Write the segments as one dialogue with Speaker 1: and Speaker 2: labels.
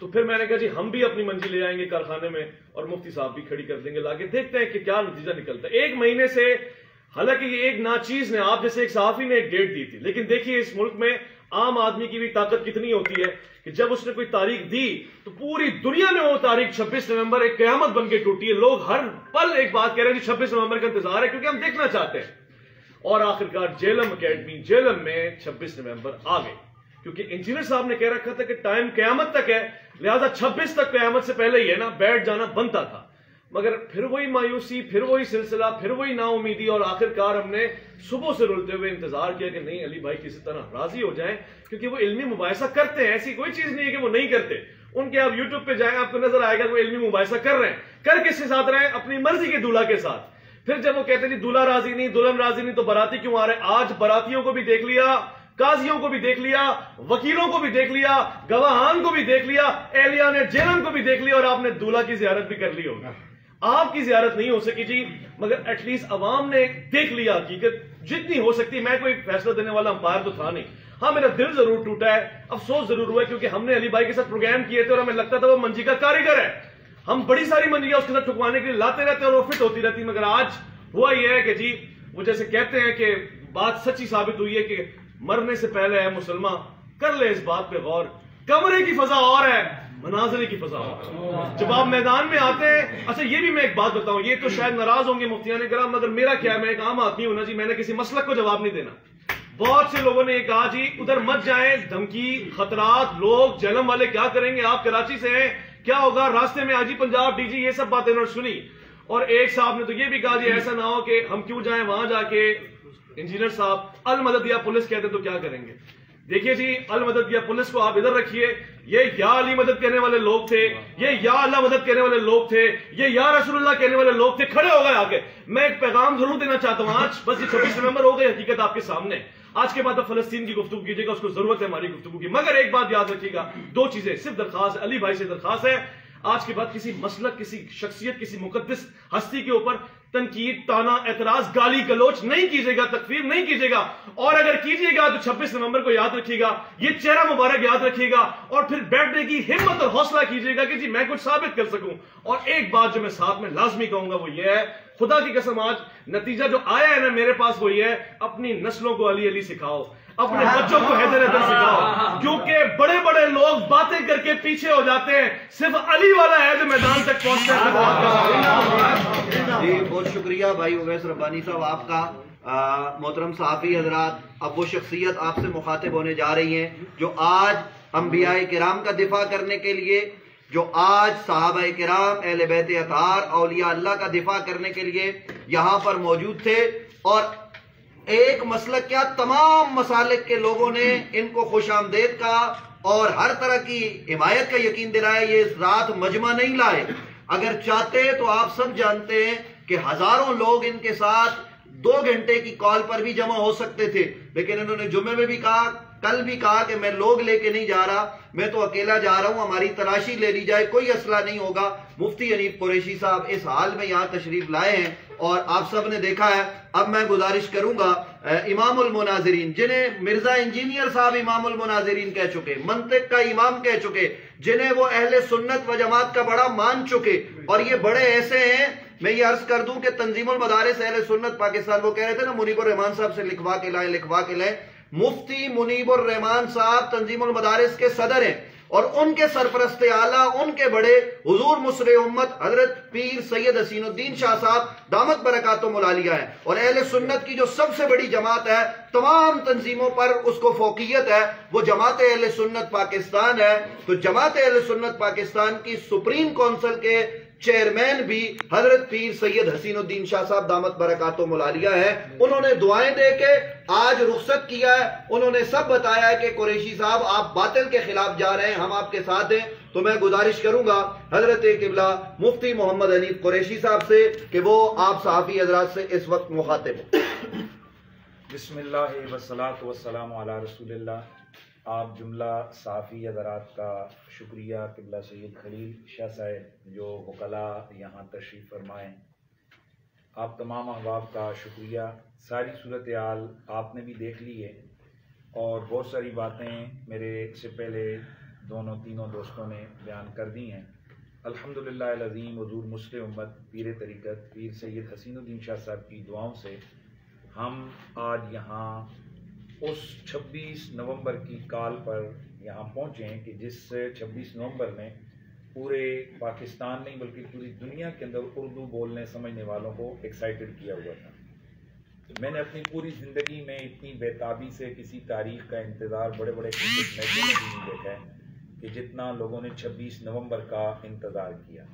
Speaker 1: تو پھر میں نے کہا جی ہم بھی اپنی منزل لے آئیں گے کارخانے میں اور مفتی صاحب بھی کھڑی کر دیں گے لا کے, دیکھتے ہیں کہ کیا نتیجہ نکلتا ہے. 1 مہینے سے حالانکہ یہ ایک ناچیز نے, آپ جیسے ایک صحافی نے ایک ڈیٹ دی تھی, لیکن دیکھیے اس ملک میں عام آدمی کی بھی طاقت کتنی ہوتی ہے کہ جب اس نے کوئی تاریخ دی تو پوری دنیا میں وہ تاریخ 26 نومبر ایک قیامت بن کے ٹوٹی ہے. لوگ ہر پل ایک بات کہہ رہے ہیں کہ 26 نومبر کا انتظار ہے کیونکہ ہم دیکھنا چاہتے ہیں. اور آخرکار جیلم اکیڈمی جیلم میں 26 نومبر آ گئے, کیونکہ انجینئر صاحب نے کہہ رکھا تھا کہ ٹائم قیامت تک ہے, لہذا 26 تک قیامت سے پہلے ہی ہے نا بیٹھ جانا بنتا تھا. مگر پھر وہی مایوسی, پھر وہی سلسلہ, پھر وہی نا امیدی, اور آخرکار ہم نے صبح سے رولتے ہوئے انتظار کیا کہ نہیں علی بھائی کسی طرح راضی ہو جائیں, کیونکہ وہ علمی مباحثہ کرتے ہیں, ایسی کوئی چیز نہیں ہے کہ وہ نہیں کرتے. ان کے آپ یوٹیوب پہ جائیں آپ کو نظر آئے گا وہ علمی مباحثہ کر رہے ہیں. کر کس کے ساتھ رہے ہیں؟ اپنی مرضی کے دولہا کے ساتھ. پھر جب وہ کہتے ہیں دولہا راضی نہیں, دلہن راضی نہیں, تو باراتی کیوں آ رہے ہیں؟ آج براتیوں کو بھی دیکھ لیا, قاضیوں کو بھی دیکھ لیا, وکیلوں کو بھی دیکھ لیا, گواہان کو بھی دیکھ لیا, اہلیان جیلم کو بھی دیکھ لیا, اور آپ نے دولہا کی زیارت بھی کر لی ہوگی. آپ کی زیارت نہیں ہو سکی جی, مگر ایٹ لیسٹ عوام نے دیکھ لیا حقیقت جتنی ہو سکتی. میں کوئی فیصلہ دینے والا امپائر تو تھا نہیں. ہاں میرا دل ضرور ٹوٹا ہے, افسوس ضرور ہوا ہے, کیونکہ ہم نے علی بھائی کے ساتھ پروگرام کیے تھے اور ہمیں لگتا تھا وہ منجی کا کاریگر ہے. ہم بڑی ساری منجیاں اس کے ساتھ ٹھکوانے کے لیے لاتے رہتے اور وہ فٹ ہوتی رہتی. مگر آج ہوا یہ ہے کہ جی وہ جیسے کہتے ہیں کہ بات سچی ثابت ہوئی ہے کہ مرنے سے پہلے ہے مسلمان کر لے اس بات پہ غور, کمرے کی فضا اور ہے مناظرے کی فضا اور. جب آپ میدان میں آتے ہیں, اچھا یہ بھی میں ایک بات بتاؤں, یہ تو شاید ناراض ہوں گے مفتیان کرام, مگر میرا کیا ہے, میں ایک عام آدمی ہوں نا جی, میں نے کسی مسلک کو جواب نہیں دینا. بہت سے لوگوں نے یہ کہا جی ادھر مت جائیں, دھمکی, خطرات, لوگ جہلم والے کیا کریں گے, آپ کراچی سے ہیں کیا ہوگا, راستے میں آجی پنجاب ڈی جی, یہ سب باتیں انہوں نے سنی. اور ایک صاحب نے تو یہ بھی کہا جی ایسا نہ ہو کہ ہم کیوں جائیں وہاں جا کے انجینئر صاحب المدد یا پولیس کہتے تو کیا کریں گے. دیکھیے جی المدد یا پولیس کو آپ ادھر رکھیے, یہ یا علی مدد کہنے والے لوگ تھے, یہ یا اللہ مدد کہنے والے لوگ تھے, یہ یا رسول اللہ کہنے والے لوگ تھے, کھڑے ہو گئے آ کے. میں ایک پیغام ضرور دینا چاہتا ہوں آج, بس یہ 26 نومبر ہو گئی, حقیقت آپ کے سامنے. آج کے بعد اب فلسطین کی گفتگو کیجیے گا, اس کو ضرورت ہے ہماری گفتگو کی. مگر ایک بات یاد رکھیے گا, 2 چیزیں صرف درخواست ہے, علی بھائی سے درخواست ہے, آج کے بعد کسی مسلک, کسی شخصیت, کسی مقدس ہستی کے اوپر تنقید, تانا, اعتراض, گالی گلوچ نہیں کیجیے گا, تکفیر نہیں کیجیے گا. اور اگر کیجیے گا تو 26 نومبر کو یاد رکھیے گا, یہ چہرہ مبارک یاد رکھیے گا, اور پھر بیٹھنے کی ہمت اور حوصلہ کیجیے گا کہ جی میں کچھ ثابت کر سکوں. اور ایک بات جو میں ساتھ میں لازمی کہوں گا وہ یہ ہے, خدا کی قسم آج نتیجہ جو آیا ہے نا میرے پاس وہ یہ ہے, اپنی نسلوں کو علی علی سکھاؤ, اپنے بچوں کو حیدر حیدر سکھاؤ, کیونکہ بڑے بڑے لوگ باتیں کر کے پیچھے ہو جاتے ہیں, صرف علی والا ہے جو میدان تک پہنچتے ہیں.
Speaker 2: جی بہت شکریہ بھائی اویس ربانی صاحب آپ کا. محترم صحافی حضرات, اب وہ شخصیت آپ سے مخاطب ہونے جا رہی ہیں جو آج انبیاء کرام کا دفاع کرنے کے لیے, جو آج صحابہ کرام, اہل بیت اطہار, اولیاء اللہ کا دفاع کرنے کے لیے یہاں پر موجود تھے. اور ایک مسلک کیا تمام مسالک کے لوگوں نے ان کو خوش آمدید کا اور ہر طرح کی حمایت کا یقین دلایا. یہ رات مجمع نہیں لائے, اگر چاہتے تو آپ سب جانتے ہیں کہ ہزاروں لوگ ان کے ساتھ 2 گھنٹے کی کال پر بھی جمع ہو سکتے تھے, لیکن انہوں نے جمعے میں بھی کہا, کل بھی کہا کہ میں لوگ لے کے نہیں جا رہا, میں تو اکیلا جا رہا ہوں, ہماری تلاشی لے لی جائے, کوئی اسلحہ نہیں ہوگا. مفتی حنیف قریشی صاحب اس حال میں یہاں تشریف لائے ہیں اور آپ سب نے دیکھا ہے. اب میں گزارش کروں گا امام المناظرین, جنہیں مرزا انجینئر صاحب امام المناظرین کہہ چکے, منطق کا امام کہہ چکے, جنہیں وہ اہل سنت و جماعت کا بڑا مان چکے, اور یہ بڑے ایسے ہیں, میں یہ عرض کر دوں کہ تنظیم المدارس اہل سنت پاکستان, وہ کہہ رہے تھے نا منیب الرحمان صاحب سے لکھوا کے لائیں, مفتی منیب الرحمان صاحب تنظیم المدارس کے صدر ہیں, اور ان کے سرپرست اعلیٰ, ان کے بڑے حضور مصر امت حضرت پیر سید حسین الدین شاہ صاحب دامت برکاتہم العالیہ ہیں. اور اہل سنت کی جو سب سے بڑی جماعت ہے, تمام تنظیموں پر اس کو فوقیت ہے, وہ جماعت اہل سنت پاکستان ہے. تو جماعت اہل سنت پاکستان کی سپریم کونسل کے چیئرمین بھی حضرت پیر سید حسین الدین شاہ صاحب دامت برکاتہم العالیہ ہے. انہوں نے دعائیں دے کے آج رخصت کیا ہے. انہوں نے سب بتایا ہے کہ قریشی صاحب آپ باطل کے خلاف جا رہے ہیں, ہم آپ کے ساتھ ہیں. تو میں گزارش کروں گا حضرت قبلہ مفتی محمد حنیف قریشی صاحب سے کہ وہ آپ صحافی حضرات سے اس وقت مخاطب ہیں.
Speaker 3: بسم اللہ والصلاۃ والسلام علی رسول اللہ. آپ جملہ صحافی حضرات کا شکریہ, قبلہ سید خلیل شاہ صاحب جو وکلاء یہاں تشریف فرمائیں, آپ تمام احباب کا شکریہ. ساری صورتحال آپ نے بھی دیکھ لی ہے, اور بہت ساری باتیں میرے سے پہلے تینوں دوستوں نے بیان کر دی ہیں۔ الحمدللہ العظیم حضور مسلم امت پیر طریقت پیر سید حسین الدین شاہ صاحب کی دعاؤں سے ہم آج یہاں اس 26 نومبر کی کال پر یہاں پہنچے ہیں کہ جس 26 نومبر میں پورے پاکستان نہیں بلکہ پوری دنیا کے اندر اردو بولنے سمجھنے والوں کو ایکسائٹڈ کیا ہوا تھا۔ میں نے اپنی پوری زندگی میں اتنی بےتابی سے کسی تاریخ کا انتظار بڑے بڑے کرکٹ میچوں میں بھی نہیں دیکھا ہے کہ جتنا لوگوں نے 26 نومبر کا انتظار کیا۔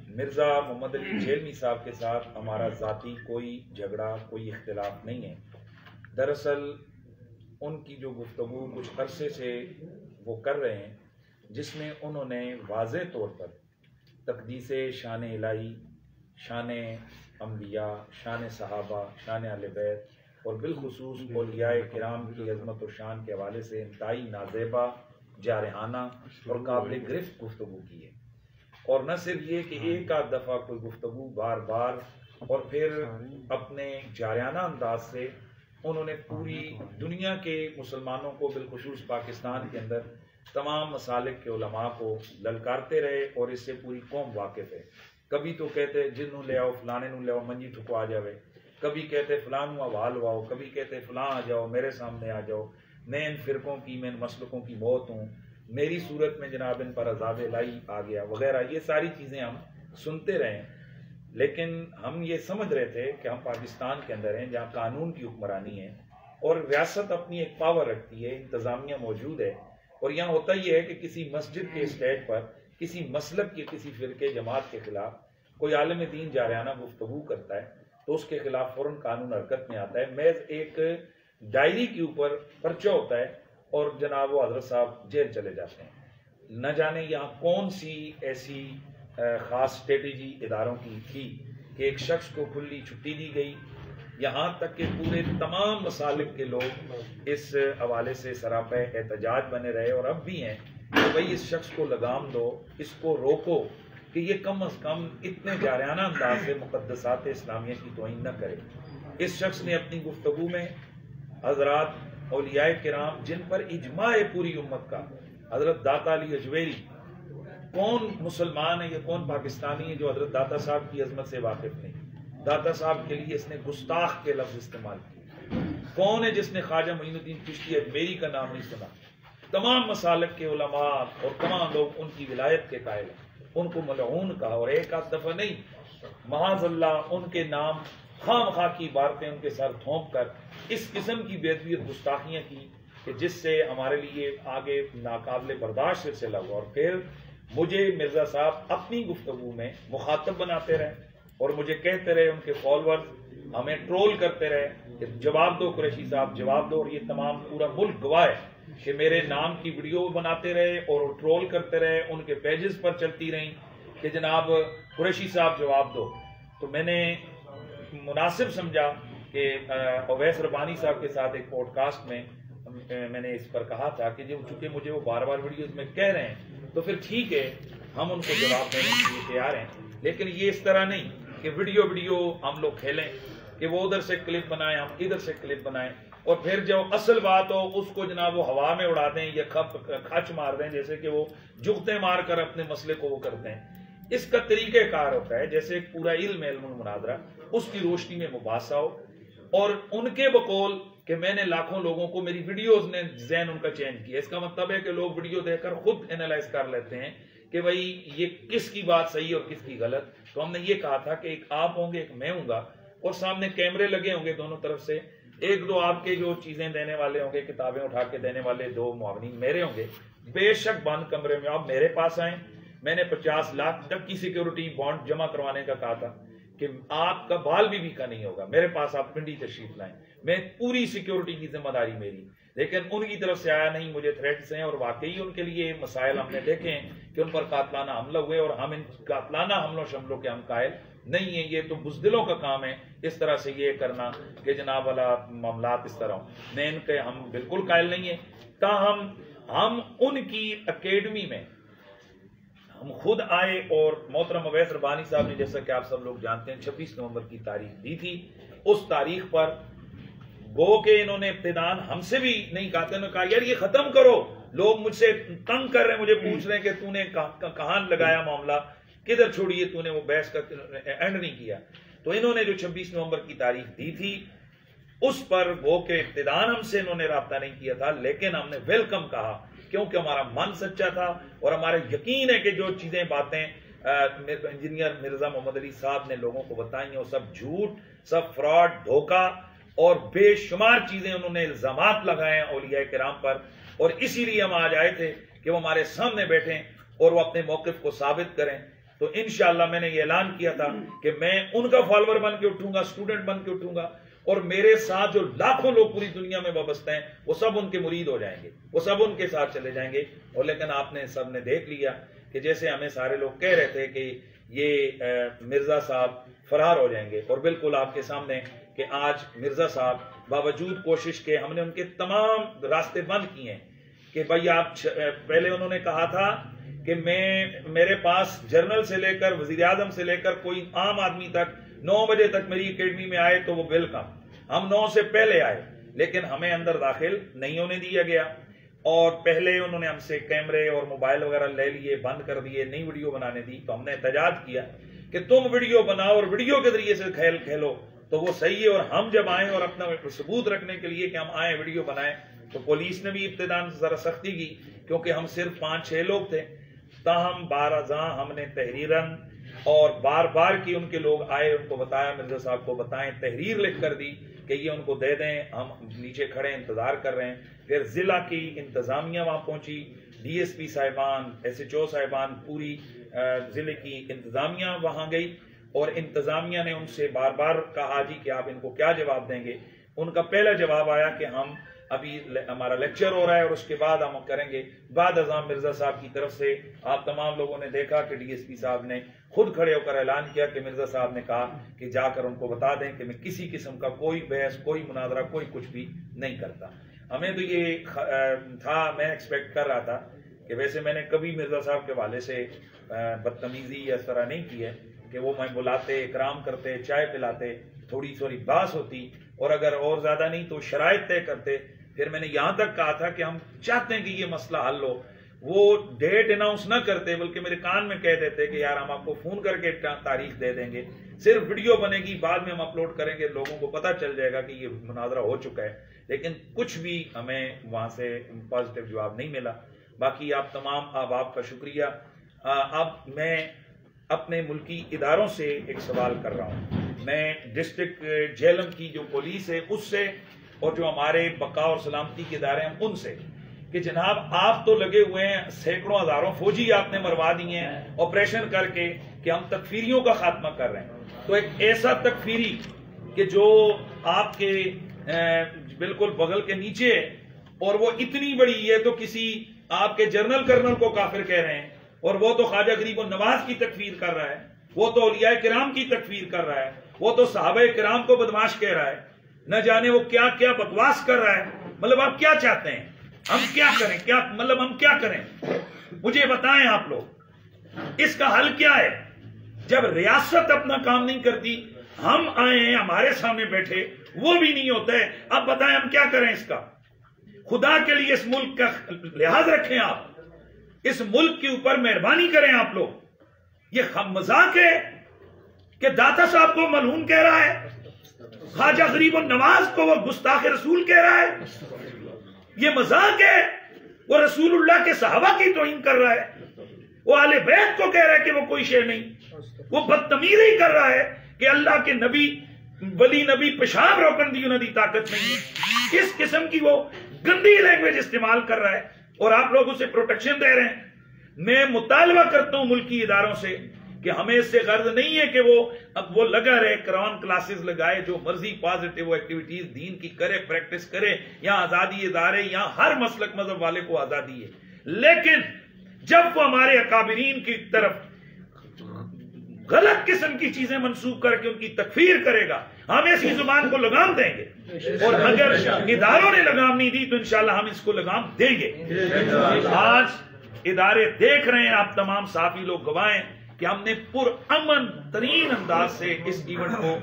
Speaker 3: مرزا محمد علی جھیلمی صاحب کے ساتھ ہمارا ذاتی کوئی جھگڑا کوئی اختلاف نہیں ہے۔ دراصل ان کی جو گفتگو کچھ عرصے سے وہ کر رہے ہیں جس میں انہوں نے واضح طور پر تقدیس شان الہی، شان انبیاء، شان صحابہ، شان اہل بیت اور بالخصوص اولیاء کرام کی عظمت و شان کے حوالے سے انتہائی نازیبا، جارحانہ اور قابل گرفت گفتگو کی ہے۔ اور نہ صرف یہ کہ ایک آدھ دفعہ کوئی گفتگو بار بار اور پھر اپنے جارحانہ انداز سے انہوں نے پوری دنیا کے مسلمانوں کو بالخصوص پاکستان کے اندر تمام مسالک کے علماء کو للکارتے رہے اور اس سے پوری قوم واقف ہے۔ کبھی تو کہتے جنوں لے آؤ، فلانے نوں لے آؤ، منجی ٹھکوا جاوے، کبھی کہتے فلاں نوں حوال ہواؤ، کبھی کہتے فلاں آ جاؤ، میرے سامنے آ جاؤ، میں ان فرقوں کی، میں ان مسلکوں کی موت ہوں، میری صورت میں جناب ان پر عذاب الہی آ گیا وغیرہ، یہ ساری چیزیں ہم سنتے رہے۔ لیکن ہم یہ سمجھ رہے تھے کہ ہم پاکستان کے اندر ہیں جہاں قانون کی حکمرانی ہے اور ریاست اپنی ایک پاور رکھتی ہے، انتظامیہ موجود ہے، اور یہاں ہوتا یہ ہے کہ کسی مسجد کے اسٹیج پر کسی مسلک کے کسی فرقے جماعت کے خلاف کوئی عالم دین جارحانہ گفتگو کرتا ہے تو اس کے خلاف فوراً قانون حرکت میں آتا ہے۔ محض ایک ڈائری کے اوپر پرچہ ہوتا ہے اور جناب وہ حضرت صاحب جیل چلے جاتے ہیں۔ نہ جانے یہاں کون سی ایسی خاص اسٹریٹجی اداروں کی تھی کہ ایک شخص کو کھلی چھٹی دی گئی، یہاں تک کہ پورے تمام مسالک کے لوگ اس حوالے سے سراپا احتجاج بنے رہے اور اب بھی ہیں کہ بھئی اس شخص کو لگام دو، اس کو روکو کہ یہ کم از کم اتنے جارحانہ انداز سے مقدسات اسلامیہ کی توہین نہ کرے۔ اس شخص نے اپنی گفتگو میں حضرات اولیاء کرام جن پر اجماع ہے پوری امت کا، حضرت داتا علی اجویری، کون مسلمان ہے یا کون پاکستانی ہے جو حضرت داتا صاحب کی عظمت سے واقف نہیں؟ داتا صاحب کے لیے اس نے گستاخ کے لفظ استعمال کیے۔ کون ہے جس نے خواجہ معین الدین چشتی اجمیری کا نام نہیں سنا؟ تمام مسالک کے علماء اور تمام لوگ ان کی ولایت کے قائل ہیں، ان کو ملعون کہا، اور ایک آدھ دفعہ نہیں، معاذ اللہ ان کے نام خام خواہ کی عبارتیں ان کے سر تھونپ کر اس قسم کی بے ادبی اور گستاخیاں کی کہ جس سے ہمارے لیے آگے ناقابل برداشت سلسلہ ہوا۔ اور پھر مجھے مرزا صاحب اپنی گفتگو میں مخاطب بناتے رہے اور مجھے کہتے رہے، ان کے فالوورز ہمیں ٹرول کرتے رہے کہ جواب دو قریشی صاحب، جواب دو، اور یہ تمام پورا ملک گواہ ہے کہ میرے نام کی ویڈیو بناتے رہے اور ٹرول کرتے رہے، ان کے پیجز پر چلتی رہیں کہ جناب قریشی صاحب جواب دو۔ تو میں نے مناسب سمجھا کہ اویس ربانی صاحب کے ساتھ ایک پوڈ کاسٹ میں میں نے اس پر کہا تھا کہ جو چونکہ مجھے وہ بار بار ویڈیوز میں کہہ رہے ہیں تو پھر ٹھیک ہے، ہم ان کو جواب دینے کے لیے تیار ہیں، لیکن یہ اس طرح نہیں کہ ویڈیو ہم لوگ کھیلیں کہ وہ ادھر سے کلپ بنائیں، ہم ادھر سے کلپ بنائیں، اور پھر جو اصل بات ہو اس کو جناب وہ ہوا میں اڑا دیں یا کھچ مار دیں، جیسے کہ وہ جغتے مار کر اپنے مسئلے کو وہ کرتے ہیں۔ اس کا طریقہ کار ہوتا ہے جیسے ایک پورا علم المناظرہ، اس کی روشنی میں مباحثہ ہو، اور ان کے بقول کہ میں نے لاکھوں لوگوں کو، میری ویڈیوز نے ذہن ان کا چینج کیا۔ اس کا مطلب ہے کہ لوگ ویڈیو دیکھ کر خود انالائز کر لیتے ہیں کہ بھئی یہ کس کی بات صحیح اور کس کی غلط۔ تو ہم نے یہ کہا تھا کہ ایک آپ ہوں گے، ایک میں ہوں گا، اور سامنے کیمرے لگے ہوں گے دونوں طرف سے، ایک دو آپ کے جو چیزیں دینے والے ہوں گے، کتابیں اٹھا کے دینے والے دو معاونین میرے ہوں گے۔ بے شک بند کمرے میں آپ میرے پاس آئیں، میں نے 50 لاکھ تک کی سیکیورٹی بانڈ جمع کروانے کا کہا تھا کہ آپ کا بال بھی کا نہیں ہوگا، میرے پاس آپ پنڈی تشریف لائیں، میں پوری سیکیورٹی کی ذمہ داری میری۔ لیکن ان کی طرف سے آیا نہیں، مجھے تھریٹس ہیں، اور واقعی ان کے لیے مسائل ہم نے دیکھے ہیں کہ ان پر قاتلانہ حملہ ہوئے، اور ہم ان قاتلانہ حملوں شملوں کے ہم قائل نہیں ہیں۔ یہ تو بزدلوں کا کام ہے اس طرح سے یہ کرنا کہ جناب والا معاملات اس طرح ہوں، میں ان کے ہم بالکل قائل نہیں ہیں۔ تاہم ہم ان کی اکیڈمی میں ہم خود آئے، اور محترم اویس ربانی صاحب نے جیسا کہ آپ سب لوگ جانتے ہیں 26 نومبر کی تاریخ دی تھی، اس تاریخ پر گو کہ انہوں نے ابتدان ہم سے بھی نہیں کہا تھا، انہوں نے کہا یار یہ ختم کرو، لوگ مجھ سے تنگ کر رہے ہیں, مجھے پوچھ رہے ہیں کہ تو نے کہاں لگایا معاملہ, کدھر چھوڑی ہے تو نے وہ بحث کا اینڈ نہیں کیا. تو انہوں نے جو 26 نومبر کی تاریخ دی تھی اس پر وہ کہ ابتداءً ہم سے انہوں نے رابطہ نہیں کیا تھا, لیکن ہم نے ویلکم کہا کیونکہ ہمارا من سچا تھا اور ہمارا یقین ہے کہ جو چیزیں باتیں انجینئر مرزا محمد علی صاحب نے لوگوں کو بتائی ہیں وہ سب جھوٹ, سب فراڈ, دھوکہ اور بے شمار چیزیں انہوں نے الزامات لگائے ہیں اولیاء کرام پر. اور اسی لیے ہم آج آئے تھے کہ وہ ہمارے سامنے بیٹھیں اور وہ اپنے موقف کو ثابت کریں. تو انشاءاللہ میں نے یہ اعلان کیا تھا کہ میں ان کا فالوور بن کے اٹھوں گا, اسٹوڈنٹ بن کے اٹھوں گا, اور میرے ساتھ جو لاکھوں لوگ پوری دنیا میں وابستہ ہیں وہ سب ان کے مرید ہو جائیں گے, وہ سب ان کے ساتھ چلے جائیں گے. اور لیکن آپ نے سب نے دیکھ لیا کہ جیسے ہمیں سارے لوگ کہہ رہے تھے کہ یہ مرزا صاحب فرار ہو جائیں گے, اور بالکل آپ کے سامنے کہ آج مرزا صاحب باوجود کوشش کے ہم نے ان کے تمام راستے بند کیے ہیں کہ بھائی آپ پہلے انہوں نے کہا تھا کہ میرے پاس جنرل سے لے کر وزیر اعظم سے لے کر کوئی عام آدمی تک 9 بجے تک میری اکیڈمی میں آئے تو وہ ویلکم. ہم 9 سے پہلے آئے لیکن ہمیں اندر داخل نہیں ہونے دیا گیا, اور پہلے انہوں نے ہم سے کیمرے اور موبائل وغیرہ لے لیے, بند کر دیے, نئی ویڈیو بنانے دی. تو ہم نے احتجاج کیا کہ تم ویڈیو بناؤ اور ویڈیو کے ذریعے سے کھیلو تو وہ صحیح ہے. اور ہم جب آئیں اور اپنا ثبوت رکھنے کے لیے کہ ہم آئیں ویڈیو بنائیں تو پولیس نے بھی ابتداء ذرا سختی کی کیونکہ ہم صرف 5-6 لوگ تھے. تاہم بارازاں ہم نے تحریراً اور بار بار کی ان کے لوگ آئے, ان کو بتایا, مرزا صاحب کو بتائیں, تحریر لکھ کر دی کہ یہ ان کو دے دیں, ہم نیچے کھڑے انتظار کر رہے ہیں. پھر ضلع کی انتظامیہ وہاں پہنچی, ڈی ایس پی صاحبان, ایس ایچ او صاحبان, پوری ضلع کی انتظامیہ وہاں گئی, اور انتظامیہ نے ان سے بار بار کہا جی کہ آپ ان کو کیا جواب دیں گے. ان کا پہلا جواب آیا کہ ہم ابھی ہمارا لیکچر ہو رہا ہے اور اس کے بعد ہم کریں گے. بعد ازاں مرزا صاحب کی طرف سے آپ تمام لوگوں نے دیکھا کہ ڈی ایس پی صاحب نے خود کھڑے ہو کر اعلان کیا کہ مرزا صاحب نے کہا کہ جا کر ان کو بتا دیں کہ میں کسی قسم کا کوئی بحث, کوئی مناظرہ, کوئی کچھ بھی نہیں کرتا. ہمیں تو یہ تھا, میں ایکسپیکٹ کر رہا تھا کہ ویسے میں نے کبھی مرزا صاحب کے والے سے بدتمیزی یا اس طرح نہیں کی ہے کہ وہ میں بلاتے, اکرام کرتے, چائے پلاتے, تھوڑی تھوڑی بحث ہوتی, اور اگر اور زیادہ نہیں تو شرائط طے کرتے. پھر میں نے یہاں تک کہا تھا کہ ہم چاہتے ہیں کہ یہ مسئلہ حل ہو. وہ ڈیٹ اناؤنس نہ کرتے بلکہ میرے کان میں کہہ دیتے کہ یار ہم آپ کو فون کر کے تاریخ دے دیں گے, صرف ویڈیو بنے گی, بعد میں ہم اپلوڈ کریں گے, لوگوں کو پتہ چل جائے گا کہ یہ مناظرہ ہو چکا ہے. لیکن کچھ بھی ہمیں وہاں سے پازیٹیو جواب نہیں ملا. باقی آپ تمام احباب کا شکریہ. اب میں اپنے ملکی اداروں سے ایک سوال کر رہا ہوں. میں ڈسٹرکٹ جہلم کی جو پولیس ہے اس سے, اور جو ہمارے بقا اور سلامتی کے ادارے ہیں ان سے, کہ جناب آپ تو لگے ہوئے ہیں, سینکڑوں ہزاروں فوجی آپ نے مروا دیے ہیں آپریشن کر کے کہ ہم تکفیریوں کا خاتمہ کر رہے ہیں. تو ایک ایسا تکفیری کہ جو آپ کے بالکل بغل کے نیچے ہے اور وہ اتنی بڑی ہے تو کسی آپ کے جنرل کرنل کو کافر کہہ رہے ہیں, اور وہ تو خواجہ غریب النواز کی تکفیر کر رہا ہے, وہ تو اولیاء کرام کی تکفیر کر رہا ہے, وہ تو صحابہ کرام کو بدماش کہہ رہا ہے, نہ جانے وہ کیا کیا بکواس کر رہا ہے. مطلب آپ کیا چاہتے ہیں, ہم کیا کریں, کیا مطلب ہم کیا کریں, مجھے بتائیں آپ لوگ, اس کا حل کیا ہے؟ جب ریاست اپنا کام نہیں کرتی, ہم آئے ہیں, ہمارے سامنے بیٹھے, وہ بھی نہیں ہوتا ہے, اب بتائیں ہم کیا کریں اس کا؟ خدا کے لیے اس ملک کا لحاظ رکھیں, آپ اس ملک کے اوپر مہربانی کریں آپ لوگ. یہ مذاق ہے کہ داتا صاحب کو ملعون کہہ رہا ہے, خواجہ غریب النواز کو وہ گستاخ رسول کہہ رہا ہے, یہ مذاق ہے. وہ رسول اللہ کے صحابہ کی توہین کر رہا ہے, وہ اہل بیت کو کہہ رہا ہے کہ وہ کوئی شے نہیں, وہ بدتمیزی کر رہا ہے کہ اللہ کے نبی ولی نبی پیشاب روکن دی انہوں دی طاقت نہیں ہے. اس قسم کی وہ گندی لینگویج استعمال کر رہا ہے اور آپ لوگ اسے پروٹیکشن دے رہے ہیں. میں مطالبہ کرتا ہوں ملکی اداروں سے کہ ہمیں اس سے غرض نہیں ہے کہ وہ لگا رہے, قرآن کلاسز لگائے, جو مرضی پازیٹیو ایکٹیویٹیز دین کی کرے, پریکٹس کرے, یہاں آزادی ادارے, یہاں ہر مسلک مذہب والے کو آزادی ہے. لیکن جب وہ ہمارے اکابرین کی طرف غلط قسم کی چیزیں منسوخ کر کے ان کی تکفیر کرے گا, ہم ایسی زبان کو لگام دیں گے, اور اگر اداروں نے لگام نہیں دی تو انشاءاللہ ہم اس کو لگام دیں گے. آج ادارے دیکھ رہے ہیں, آپ تمام صحافی لوگ گواہیں کہ ہم نے پرامن ترین انداز سے اس ایونٹ کو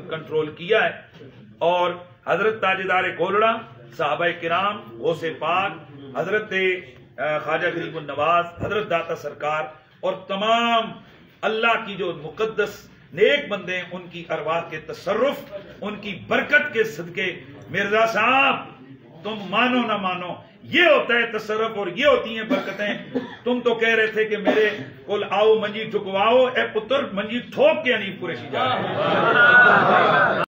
Speaker 3: کنٹرول کیا ہے. اور حضرت تاجدار گولڑا, صحابہ کرام, غوث پاک, حضرت خواجہ غریب النواز، حضرت داتا سرکار اور تمام اللہ کی جو مقدس نیک بندے ہیں، ان کی ارواح کے تصرف، ان کی برکت کے صدقے مرزا صاحب تم مانو نہ مانو یہ ہوتا ہے تصرف اور یہ ہوتی ہیں برکتیں. تم تو کہہ رہے تھے کہ میرے کول آؤ منجی ٹھکواؤ، اے پتر منجی ٹھوک کے نہیں قریشی جا رہے.